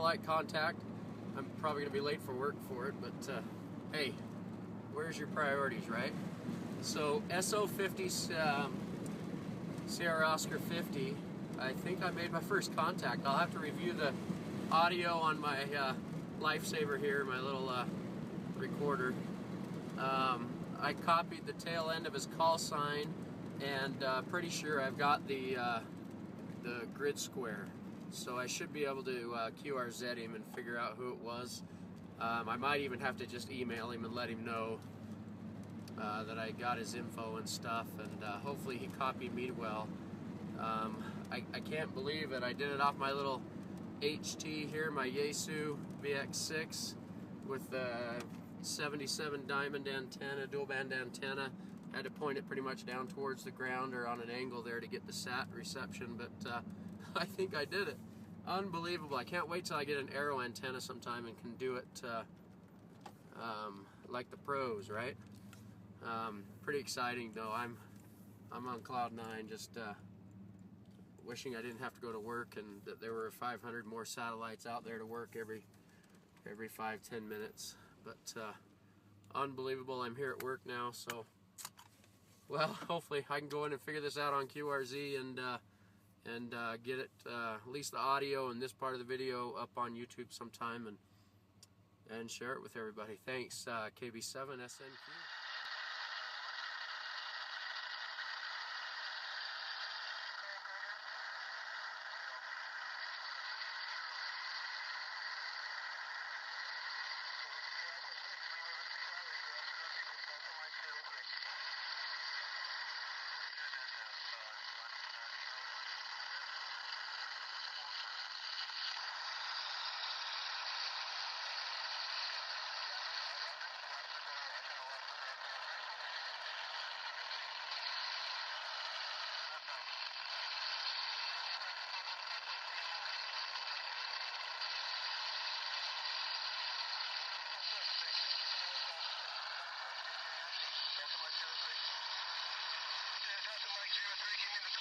satellite contact. I'm probably going to be late for work for it, but hey, where's your priorities, right? So SO-50 CR Oscar 50, I think I made my first contact. I'll have to review the audio on my Lifesaver here, my little recorder. I copied the tail end of his call sign, and pretty sure I've got the grid square. So I should be able to QRZ him and figure out who it was. I might even have to just email him and let him know that I got his info and stuff, and hopefully he copied me well. I can't believe it. I did it off my little HT here, my Yaesu VX-6 with the 77 diamond antenna, dual band antenna. I had to point it pretty much down towards the ground or on an angle there to get the sat reception, but I think I did it. Unbelievable. I can't wait till I get an arrow antenna sometime and can do it like the pros, right? Pretty exciting though. I'm on cloud 9, just wishing I didn't have to go to work and that there were 500 more satellites out there to work every 5-10 minutes. But unbelievable. I'm here at work now, so well, hopefully I can go in and figure this out on QRZ and get it, at least the audio and this part of the video, up on YouTube sometime and share it with everybody. Thanks, KB7SNQ. Give me the